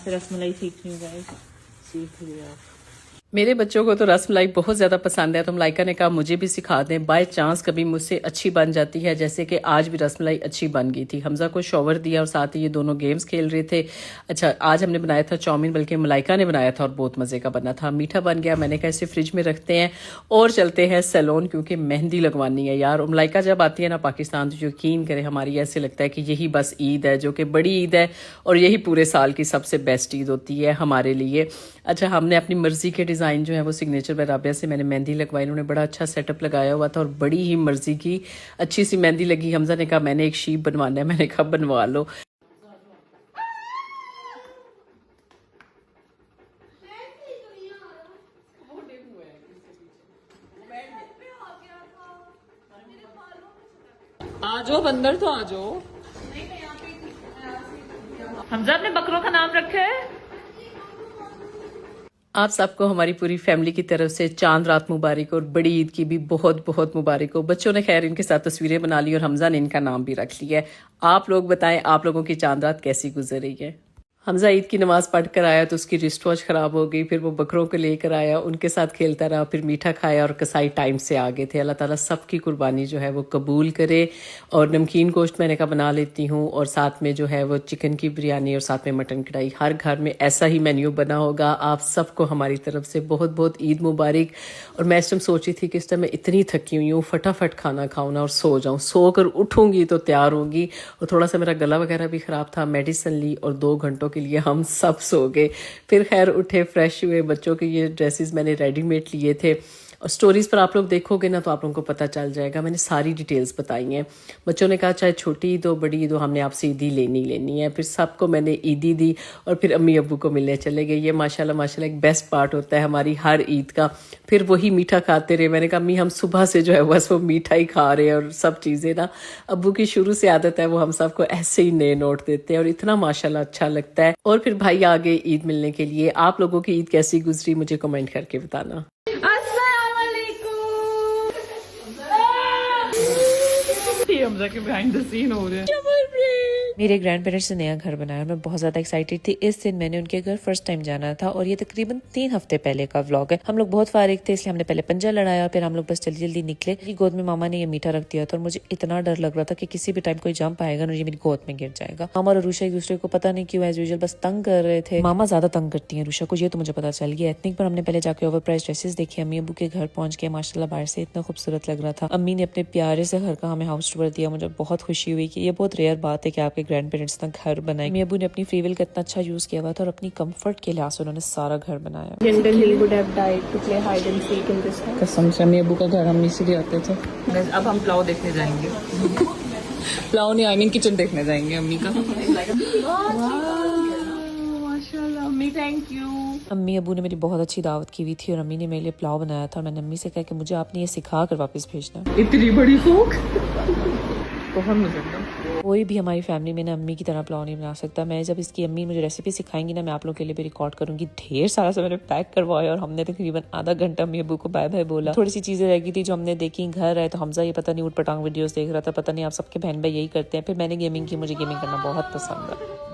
से रसमलाई सीख रही हूँ गाइस, सीख रही आप। मेरे बच्चों को तो रसमलाई बहुत ज़्यादा पसंद है, तो मलाइका ने कहा मुझे भी सिखा दें, बाय चांस कभी मुझसे अच्छी बन जाती है, जैसे कि आज भी रसमलाई अच्छी बन गई थी। हमजा को शॉवर दिया और साथ ही ये दोनों गेम्स खेल रहे थे। अच्छा, आज हमने बनाया था चाउमीन, बल्कि मलाइका ने बनाया था और बहुत मज़े का बना था, मीठा बन गया। मैंने कहा इसे फ्रिज में रखते हैं और चलते हैं सैलून, क्योंकि मेहंदी लगवानी है यार। और मलाइका जब आती है ना पाकिस्तान, तो यकीन करें हमारी ऐसे लगता है कि यही बस ईद है, जो कि बड़ी ईद है और यही पूरे साल की सबसे बेस्ट ईद होती है हमारे लिए। अच्छा, हमने अपनी मर्जी के डिज़ाइन जो है वो सिग्नेचर बाय राबिया से मैंने मेहंदी लगवाई। उन्होंने बड़ा अच्छा सेटअप लगाया हुआ था और बड़ी ही मर्जी की अच्छी सी मेहंदी लगी। हमजा ने कहा मैंने एक शीप बनवाना है, मैंने कहा बनवा लो। आ जाओ बंदर, तो आ जाओ। हमजा अपने बकरों का नाम रखा है। आप सबको हमारी पूरी फैमिली की तरफ से चांद रात मुबारक और बड़ी ईद की भी बहुत बहुत मुबारक हो। बच्चों ने खैर इनके साथ तस्वीरें बना ली और हमजा ने इनका नाम भी रख लिया है। आप लोग बताएं, आप लोगों की चांद रात कैसी गुजर रही है? हमजा ईद की नमाज पढ़ कर आया तो उसकी रिस्ट वॉच ख़राब हो गई, फिर वो बकरों को लेकर आया, उनके साथ खेलता रहा, फिर मीठा खाया और कसाई टाइम से आ गए थे। अल्लाह ताला सबकी कुर्बानी जो है वो कबूल करे। और नमकीन गोश्त मैंने कहा बना लेती हूँ, और साथ में जो है वो चिकन की बिरयानी और साथ में मटन कढ़ाई। हर घर में ऐसा ही मेन्यू बना होगा। आप सबको हमारी तरफ से बहुत बहुत ईद मुबारक। और मैं इस टाइम सोची थी कि इस टाइम मैं इतनी थकी हुई हूँ, फटाफट खाना खाऊँ ना और सो जाऊँ। सो कर उठूँगी तो तैयार होंगी। और थोड़ा सा मेरा गला वगैरह भी ख़राब था, मेडिसिन ली और 2 घंटों के लिए हम सब सो गए। फिर खैर उठे, फ्रेश हुए। बच्चों के ये ड्रेसेस मैंने रेडीमेड लिए थे और स्टोरीज़ पर आप लोग देखोगे ना तो आप लोगों को पता चल जाएगा, मैंने सारी डिटेल्स बताई हैं। बच्चों ने कहा चाहे छोटी ईद हो बड़ी ईद हो, हमने आपसे ईदी लेनी है। फिर सबको मैंने ईदी दी और फिर अम्मी अब्बू को मिलने चले गए। ये माशाल्लाह माशाल्लाह एक बेस्ट पार्ट होता है हमारी हर ईद का। फिर वही मीठा खाते रहे। मैंने कहा अम्मी हम सुबह से जो है बस वो मीठा ही खा रहे हैं और सब चीज़ें ना, अब्बू की शुरू से आदत है, वो हम सबको ऐसे ही नए नोट देते हैं और इतना माशाल्लाह अच्छा लगता है। और फिर भाई आ गए ईद मिलने के लिए। आप लोगों की ईद कैसी गुजरी मुझे कमेंट करके बताना। हमजा के बिहाइंड द सीन हो रहे हैं। मेरे ग्रैंड पेरेंट्स ने नया घर बनाया और मैं बहुत ज़्यादा एक्साइटेड थी। इस दिन मैंने उनके घर फर्स्ट टाइम जाना था और ये तकरीबन 3 हफ्ते पहले का व्लॉग है। हम लोग बहुत फारिग थे, इसलिए हमने पहले पंजा लड़ाया और फिर हम लोग बस जल्दी जल्दी निकले। मेरी गोद में मामा ने ये मीठा रख दिया था और मुझे इतना डर लग रहा था कि किसी भी टाइम कोई जंप आएगा और ये मेरी गोद में गिर जाएगा। मामा और अरूशा एक दूसरे को पता नहीं क्यों एज यूजुअल बस तंग कर रहे थे। मामा ज्यादा तंग करती है अरूशा को, ये तो मुझे पता चल गया। एथनिक पर हमने पहले जाके ओवर प्राइस ड्रेसेस देखी। अम्मी अब्बू के घर पहुंच के माशाल्लाह बाहर से इतना खूबसूरत लग रहा था। अम्मी ने अपने प्यारे से घर का हमें हाउस टूर दिया। मुझे बहुत खुशी हुई कि ये बहुत रेयर बात है कि आपके ग्रैंड पेरेंट्स ना घर बनाए। अम्मी अब्बू ने अपनी फ्री विल का इतना अच्छा यूज किया हुआ था और अपनी कंफर्ट के लिहाज से उन्होंने सारा घर बनाया। Generally would have died to play hide and seek in this house. कसम से अम्मी अब्बू का घर हम इसीलिए आते थे। अब हम पुलाव देखने जाएंगे। पुलाव नहीं, आई मीन किचन देखने जाएंगे अम्मी का। माशाल्लाह अम्मी, थैंक यू। अम्मी अब्बू ने मेरी बहुत अच्छी दावत की हुई थी और अम्मी ने मेरे लिए पुलाव बनाया था और मैंने अम्मी से कहा कि मुझे आपने ये सिखा कर वापस भेजना। इतनी बड़ी फूक, बहुत मजा आता। कोई भी हमारी फैमिली में ना अम्मी की तरह पुलाव नहीं बना सकता। मैं जब इसकी अम्मी मुझे रेसिपी सिखाएंगी ना, मैं आप लोगों के लिए भी रिकॉर्ड करूंगी। ढेर सारा से मैंने पैक करवाया और हमने तकरीबन आधा घंटा अम्मी अब्बू को बाय बाय बोला। थोड़ी सी चीजें रह गई थी जो हमने देखी। घर आए तो हमजा ये पता नहीं उठ पटांग वीडियोस देख रहा था, पता नहीं आप सबके बहन भाई यही करते हैं। फिर मैंने गेमिंग की, मुझे गेमिंग करना बहुत पसंद है।